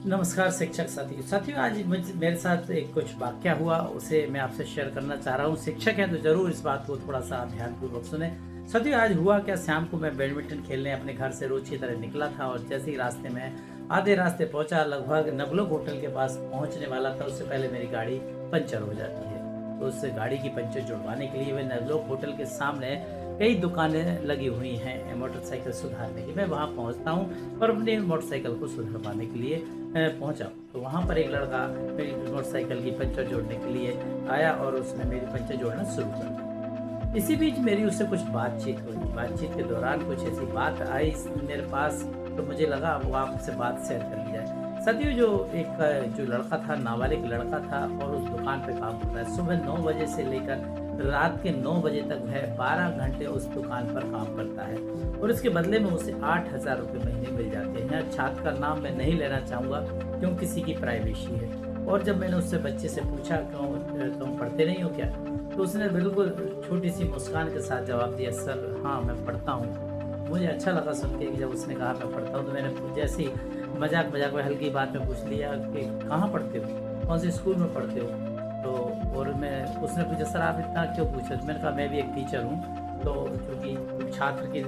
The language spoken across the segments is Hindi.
नमस्कार शिक्षक साथियों आज मेरे साथ एक कुछ वाकया हुआ, उसे मैं आपसे शेयर करना चाह रहा हूँ। शिक्षक हैं तो जरूर इस बात को थोड़ा सा ध्यानपूर्वक सुने। साथियों आज हुआ क्या, शाम को मैं बैडमिंटन खेलने अपने घर से रोज की तरह निकला था और जैसे ही रास्ते में आधे रास्ते पहुंचा, लगभग नवलोक होटल के पास पहुंचने वाला था, उससे पहले मेरी गाड़ी पंचर हो जाती है। तो उस गाड़ी की पंचर जुड़वाने के लिए मैं नवलोक होटल के सामने कई दुकानें लगी हुई हैं मोटरसाइकिल सुधारने की, मैं वहाँ पहुँचता हूँ और अपनी मोटरसाइकिल को सुधरवाने के लिए पहुंचा। तो वहाँ पर एक लड़का मेरी मोटरसाइकिल की पंचर जोड़ने के लिए आया और उसने मेरी पंचर जोड़ना शुरू कर दिया। इसी बीच मेरी उससे कुछ बातचीत हुई। बातचीत के दौरान कुछ ऐसी बात आई मेरे पास, तो मुझे लगा वो आपसे बात शेयर कर ली जाए। साथियों जो लड़का था, नाबालिग लड़का था और उस दुकान पे काम करता है। सुबह 9 बजे से लेकर रात के 9 बजे तक वह 12 घंटे उस दुकान पर काम करता है और इसके बदले में उसे 8,000 रुपये महीने मिल जाते हैं। छात्र का नाम मैं नहीं लेना चाहूँगा क्यों किसी की प्राइवेसी है। और जब मैंने उससे बच्चे से पूछा क्यों तुम पढ़ते नहीं हो क्या, तो उसने बिल्कुल छोटी सी मुस्कान के साथ जवाब दिया, सर हाँ मैं पढ़ता हूँ। मुझे अच्छा लगा सुन के कि जब उसने कहा मैं पढ़ता हूँ, तो मैंने जैसे ही मजाक में हल्की बात में पूछ लिया कि कहाँ पढ़ते हो, कौन से स्कूल में पढ़ते हो। तो और मैं उसने पूछा सर आप इतना क्यों पूछा। मैंने कहा मैं भी एक टीचर हूँ, तो चूँकि छात्र के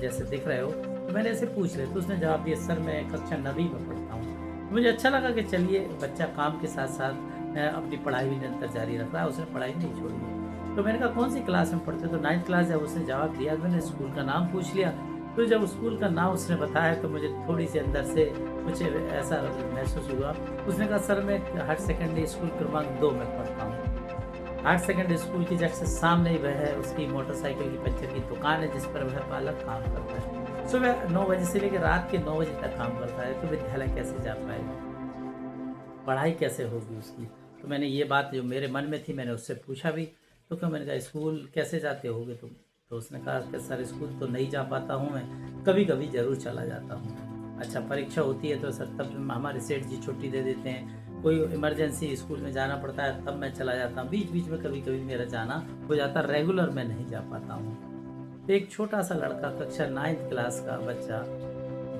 जैसे दिख रहे हो तो मैंने ऐसे पूछ लिया। तो उसने जवाब दिया सर मैं कक्षा 9वीं में पढ़ता हूँ। मुझे अच्छा लगा कि चलिए बच्चा काम के साथ साथ अपनी पढ़ाई भी निरंतर जारी रख रहा है, उसने पढ़ाई नहीं छोड़ी है। तो मैंने कहा कौन सी क्लास में पढ़ते, तो 9th क्लास है। उसने जवाब दिया, मैंने स्कूल का नाम पूछ लिया। तो जब स्कूल का नाम उसने बताया तो मुझे थोड़ी सी अंदर से कुछ ऐसा महसूस हुआ। उसने कहा सर मैं हायर सेकेंडरी स्कूल क्रमांक 2 में पढ़ता हूँ। हायर सेकेंडरी स्कूल की जस्ट सामने ही वह है, उसकी मोटरसाइकिल की पंचर की दुकान है जिस पर वह बालक काम करता है। सुबह 9 बजे से लेकर रात के 9 बजे तक काम करता है, तो विद्यालय कैसे जा पाएगा, पढ़ाई कैसे होगी उसकी। तो मैंने ये बात जो मेरे मन में थी मैंने उससे पूछा भी। तो क्या, मैंने कहा स्कूल कैसे जाते होगे तुम। तो उसने कहा कि सर स्कूल तो नहीं जा पाता हूँ मैं, कभी कभी ज़रूर चला जाता हूँ। अच्छा परीक्षा होती है तो सर तब हमारे सेठ जी छुट्टी दे देते हैं, कोई इमरजेंसी स्कूल में जाना पड़ता है तब मैं चला जाता हूँ। बीच बीच में कभी कभी मेरा जाना हो जाता, रेगुलर मैं नहीं जा पाता हूँ। तो एक छोटा सा लड़का कक्षा 9th क्लास का बच्चा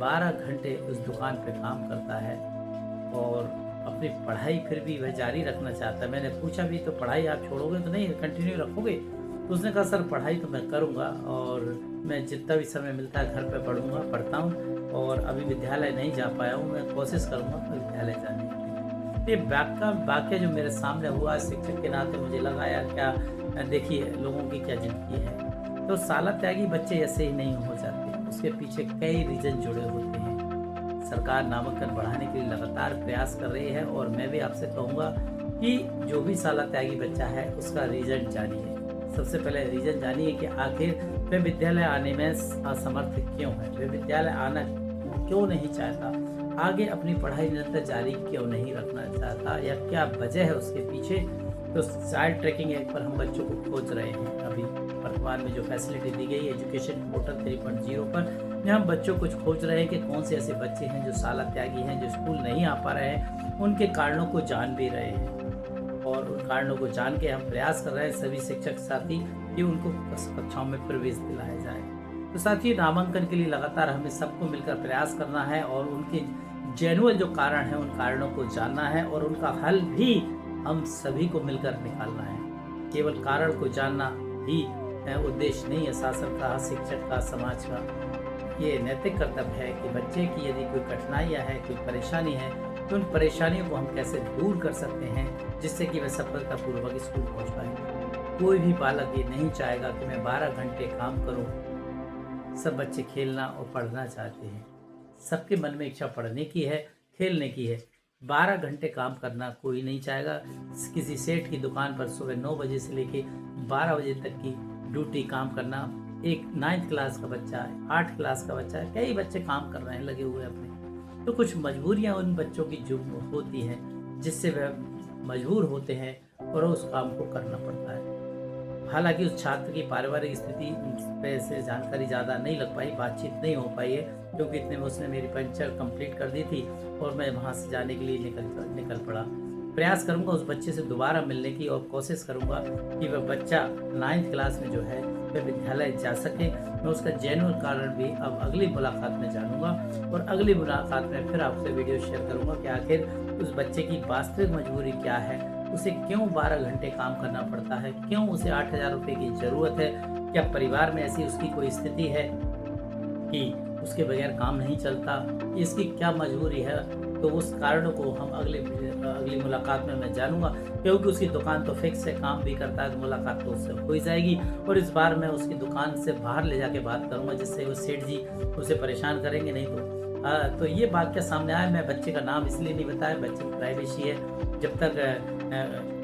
12 घंटे उस दुकान पे काम करता है और अपनी पढ़ाई फिर भी वह जारी रखना चाहता है। मैंने पूछा भी तो पढ़ाई आप छोड़ोगे तो नहीं, कंटिन्यू रखोगे। तो उसने कहा सर पढ़ाई तो मैं करूँगा और मैं जितना भी समय मिलता है घर पे पढ़ता हूँ और अभी विद्यालय नहीं जा पाया हूँ, मैं कोशिश करूँगा विद्यालय जाने की। ये वाक्य जो मेरे सामने हुआ, शिक्षक के नाते मुझे लगा यार क्या, देखिए लोगों की क्या ज़िंदगी है। तो साला त्यागी बच्चे ऐसे ही नहीं हो जाते, उसके पीछे कई रीज़न जुड़े होते हैं। सरकार नामांकन बढ़ाने के लिए लगातार प्रयास कर रही है और मैं भी आपसे कहूँगा कि जो भी साला त्यागी बच्चा है उसका रीज़न जानिए। सबसे पहले रीज़न जानिए कि आखिर वह विद्यालय आने में असमर्थ क्यों है, वह विद्यालय आना क्यों नहीं चाहता, आगे अपनी पढ़ाई निरंतर जारी क्यों नहीं रखना चाहता, या क्या वजह है उसके पीछे। तो चाइल्ड ट्रैकिंग ऐप पर हम बच्चों को खोज रहे हैं। अभी वर्तमान में जो फैसिलिटी दी गई है एजुकेशन पोर्टल 3.0 पर, में हम बच्चों को खोज रहे हैं कि कौन से ऐसे बच्चे हैं जो साला त्यागी हैं, जो स्कूल नहीं आ पा रहे हैं, उनके कारणों को जान भी रहे हैं और उन कारणों को जान के हम प्रयास कर रहे हैं सभी शिक्षक साथी कि उनको कक्षाओं में प्रवेश दिलाया जाए। तो साथियों नामांकन के लिए लगातार हमें सबको मिलकर प्रयास करना है और उनके जेन्युइन जो कारण है उन कारणों को जानना है और उनका हल भी हम सभी को मिलकर निकालना है। केवल कारण को जानना ही उद्देश्य नहीं है शासन का, शिक्षक का, समाज का। ये नैतिक कर्तव्य है कि बच्चे की यदि कोई कठिनाइयाँ है, कोई परेशानी है, तो उन परेशानियों को हम कैसे दूर कर सकते हैं जिससे कि वह सफलतापूर्वक स्कूल पहुंच पाए। कोई भी बालक ये नहीं चाहेगा कि मैं 12 घंटे काम करूं। सब बच्चे खेलना और पढ़ना चाहते हैं, सबके मन में इच्छा पढ़ने की है, खेलने की है। 12 घंटे काम करना कोई नहीं चाहेगा। किसी सेठ की दुकान पर सुबह 9 बजे से लेके 12 बजे तक की ड्यूटी काम करना, एक 9th क्लास का बच्चा है, 8 क्लास का बच्चा है, कई बच्चे काम कर रहे हैं लगे हुए अपने। तो कुछ मजबूरियां उन बच्चों की जो होती हैं जिससे वह मजबूर होते हैं और उस काम को करना पड़ता है। हालांकि उस छात्र की पारिवारिक स्थिति पे से जानकारी ज़्यादा नहीं लग पाई, बातचीत नहीं हो पाई है क्योंकि इतने में उसने मेरी पंचर कंप्लीट कर दी थी और मैं वहाँ से जाने के लिए निकल पड़ा। प्रयास करूँगा उस बच्चे से दोबारा मिलने की और कोशिश करूँगा कि वह बच्चा 9th क्लास में जो है वे विद्यालय जा सके। मैं उसका जेन्युइन कारण भी अब अगली मुलाकात में जानूंगा और अगली मुलाकात में फिर आपसे वीडियो शेयर करूंगा कि आखिर उस बच्चे की वास्तविक मजबूरी क्या है, उसे क्यों 12 घंटे काम करना पड़ता है, क्यों उसे 8,000 रुपये की ज़रूरत है, क्या परिवार में ऐसी उसकी कोई स्थिति है कि उसके बगैर काम नहीं चलता, इसकी क्या मजबूरी है। तो उस कारण को हम अगली मुलाकात में मैं जानूंगा, क्योंकि उसकी दुकान तो फिक्स है, काम भी करता है, तो मुलाकात तो उससे हो ही जाएगी। और इस बार मैं उसकी दुकान से बाहर ले जाके बात करूंगा, जिससे वो सेठ जी उसे परेशान करेंगे नहीं तो ये बात क्या सामने आया। मैं बच्चे का नाम इसलिए नहीं बताया, बच्चे की प्राइवेसी है। जब तक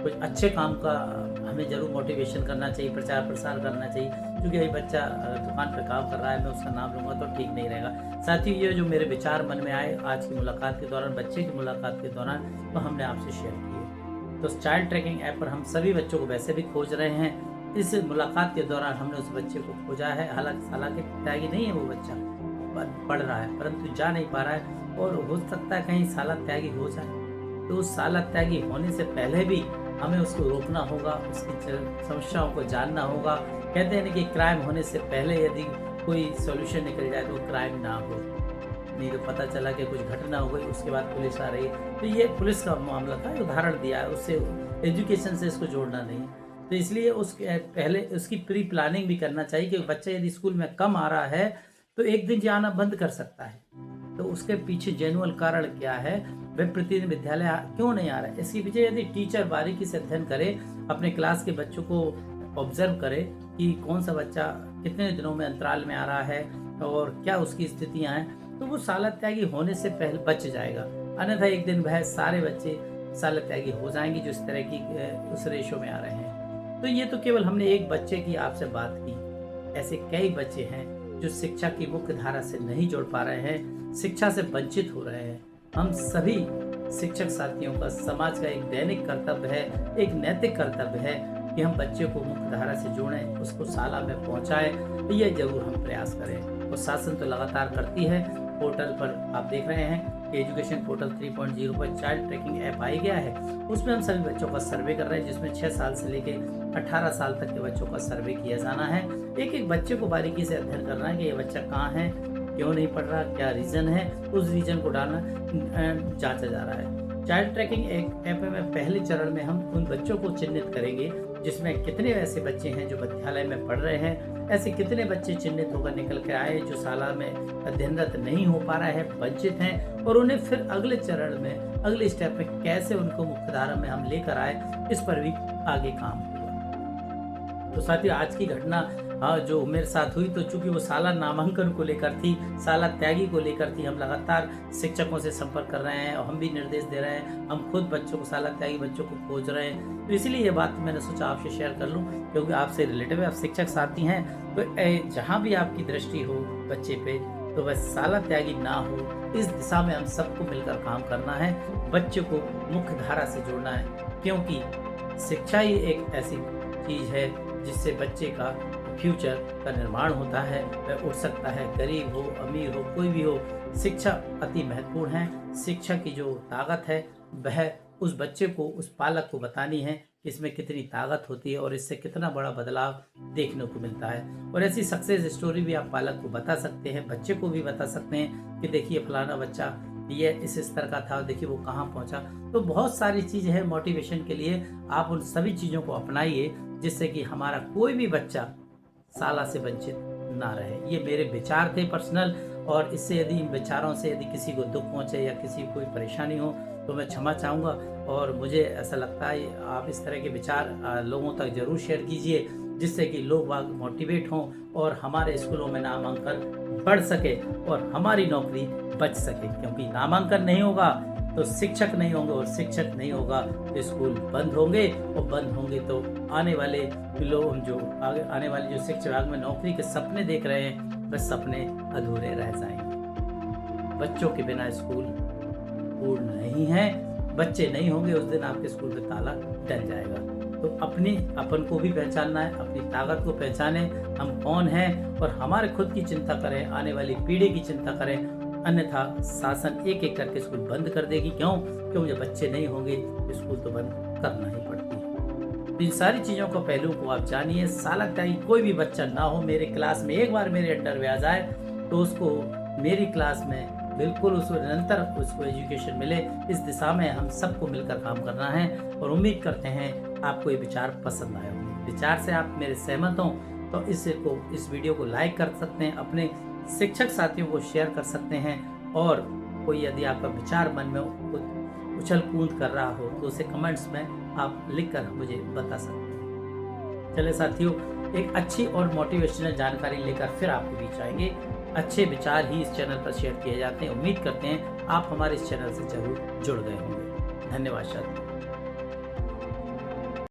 कुछ अच्छे काम का हमें जरूर मोटिवेशन करना चाहिए, प्रचार प्रसार करना चाहिए, क्योंकि ये बच्चा दुकान पर काम कर रहा है, मैं उसका नाम लूँगा तो ठीक नहीं रहेगा। साथ ही ये जो मेरे विचार मन में आए आज की मुलाकात के दौरान, बच्चे की मुलाकात के दौरान, तो हमने आपसे शेयर किए। तो चाइल्ड ट्रैकिंग ऐप पर हम सभी बच्चों को वैसे भी खोज रहे हैं। इस मुलाकात के दौरान हमने उस बच्चे को खोजा है। हालांकि त्यागी नहीं है वो बच्चा, पढ़ रहा है परंतु जा नहीं पा रहा है, और हो सकता है कहीं साला त्यागी हो जाए। तो उस साला त्यागी होने से पहले भी हमें उसको रोकना होगा, उसकी समस्याओं को जानना होगा। कहते हैं ना कि क्राइम होने से पहले यदि कोई सॉल्यूशन निकल जाए तो क्राइम ना हो, नहीं तो पता चला कि कुछ घटना हो गई, उसके बाद पुलिस आ रही है। तो ये पुलिस का मामला था, उदाहरण दिया है, उससे एजुकेशन से इसको जोड़ना नहीं है। तो इसलिए उसके पहले उसकी प्री प्लानिंग भी करना चाहिए कि बच्चा यदि स्कूल में कम आ रहा है तो एक दिन जाना बंद कर सकता है, तो उसके पीछे जेन्युइन कारण क्या है, वह प्रतिदिन विद्यालय क्यों नहीं आ रहा है। इसके पीछे यदि टीचर बारीकी से अध्ययन करे, अपने क्लास के बच्चों को ऑब्जर्व करे कि कौन सा बच्चा कितने दिनों में अंतराल में आ रहा है और क्या उसकी स्थितियां हैं, तो वो साला त्यागी होने से पहले बच जाएगा। अन्यथा एक दिन वह सारे बच्चे साला त्यागी हो जाएंगे जो इस तरह की उस रेशो में आ रहे हैं। तो ये तो केवल हमने एक बच्चे की आपसे बात की, ऐसे कई बच्चे हैं जो शिक्षा की मुख्य धारा से नहीं जुड़ पा रहे हैं, शिक्षा से वंचित हो रहे हैं। हम सभी शिक्षक साथियों का समाज का एक दैनिक कर्तव्य है, एक नैतिक कर्तव्य है कि हम बच्चे को मुख्य धारा से जोड़ें, उसको शाला में पहुंचाएं। तो ये जरूर हम प्रयास करें, और शासन तो लगातार करती है। पोर्टल पर आप देख रहे हैं कि एजुकेशन पोर्टल 3.0 पर चाइल्ड ट्रैकिंग ऐप आ गया है। उसमें हम सभी बच्चों का सर्वे कर रहे हैं, जिसमें 6 साल से लेके 18 साल तक के बच्चों का सर्वे किया जाना है। एक एक बच्चे को बारीकी से अध्ययन करना है कि ये बच्चा कहाँ है, क्यों नहीं पढ़ रहा, क्या रीजन है, उस रीजन को डालना जांचा जा रहा है। चाइल्ड ट्रैकिंग ऐप में पहले चरण में हम उन बच्चों को चिन्हित करेंगे जिसमें कितने ऐसे बच्चे हैं जो विद्यालय में पढ़ रहे हैं, ऐसे कितने बच्चे चिन्हित होकर निकल के आए जो शाला में अध्ययनरत नहीं हो पा रहे हैं, वंचित हैं, और उन्हें फिर अगले चरण में, अगले स्टेप में कैसे उनको मुख्यधारा में हम लेकर आए, इस पर भी आगे काम होगा। तो साथियों, आज की घटना जो मेरे साथ हुई, तो चूंकि वो शाला नामांकन को लेकर थी, शाला त्यागी को लेकर थी, हम लगातार शिक्षकों से संपर्क कर रहे हैं और हम भी निर्देश दे रहे हैं, हम खुद बच्चों को, शाला त्यागी बच्चों को खोज रहे हैं। तो इसलिए ये बात मैंने सोचा आपसे शेयर कर लूँ, क्योंकि आपसे रिलेटिव है, आप शिक्षक साथी हैं। तो जहाँ भी आपकी दृष्टि हो बच्चे पे, तो वह शाला त्यागी ना हो, इस दिशा में हम सबको मिलकर काम करना है, बच्चे को मुख्य धारा से जोड़ना है, क्योंकि शिक्षा ही एक ऐसी चीज है जिससे बच्चे का फ्यूचर का निर्माण होता है। वह उठ सकता है, गरीब हो, अमीर हो, कोई भी हो, शिक्षा अति महत्वपूर्ण है। शिक्षा की जो ताकत है वह उस बच्चे को, उस पालक को बतानी है कि इसमें कितनी ताकत होती है और इससे कितना बड़ा बदलाव देखने को मिलता है। और ऐसी सक्सेस स्टोरी भी आप पालक को बता सकते हैं, बच्चे को भी बता सकते हैं कि देखिए फलाना बच्चा ये इस स्तर का था, देखिए वो कहाँ पहुंचा। तो बहुत सारी चीजें हैं मोटिवेशन के लिए, आप उन सभी चीजों को अपनाइए जिससे कि हमारा कोई भी बच्चा शाला से वंचित ना रहे। ये मेरे विचार थे पर्सनल, और इससे यदि इन विचारों से यदि किसी को दुख पहुंचे या किसी को कोई परेशानी हो तो मैं क्षमा चाहूँगा। और मुझे ऐसा लगता है आप इस तरह के विचार लोगों तक जरूर शेयर कीजिए, जिससे कि लोग वाग मोटिवेट हों और हमारे स्कूलों में नामांकन बढ़ सके और हमारी नौकरी बच सके। क्योंकि नामांकन नहीं होगा तो शिक्षक नहीं होंगे, और शिक्षक नहीं होगा तो स्कूल बंद होंगे, और बंद होंगे तो आने वाले लोग, जो आगे आने वाले जो शिक्षा विभाग में नौकरी के सपने देख रहे हैं, वह सपने अधूरे रह जाएंगे। बच्चों के बिना स्कूल पूर्ण नहीं है, बच्चे नहीं होंगे उस दिन आपके स्कूल में ताला डल जाएगा। तो अपन को भी पहचानना है, अपनी ताकत को पहचाने, हम कौन हैं, और हमारे खुद की चिंता करें, आने वाली पीढ़ी की चिंता करें। अन्यथा शासन एक एक करके स्कूल बंद कर देगी। क्यों? क्योंकि जब बच्चे नहीं होंगे स्कूल तो बंद करना ही पड़ती है। तो इन सारी चीज़ों को पहलू को आप जानिए। सालकताई कोई भी बच्चा ना हो, मेरे क्लास में एक बार मेरे अंडर में आ जाए तो उसको मेरी क्लास में बिल्कुल उसको निरंतर उसको एजुकेशन मिले। इस दिशा में हम सबको मिलकर काम करना है और उम्मीद करते हैं आपको ये विचार पसंद आए होंगे। विचार से आप मेरे सहमत हों तो इस वीडियो को लाइक कर सकते हैं, अपने शिक्षक साथियों को शेयर कर सकते हैं, और कोई यदि आपका विचार मन में उछल कूद कर रहा हो तो उसे कमेंट्स में आप लिखकर मुझे बता सकते हैं। चले साथियों, एक अच्छी और मोटिवेशनल जानकारी लेकर फिर आपके बीच आएंगे। अच्छे विचार ही इस चैनल पर शेयर किए जाते हैं। उम्मीद करते हैं आप हमारे इस चैनल से जरूर जुड़ गए होंगे। धन्यवाद साथियों।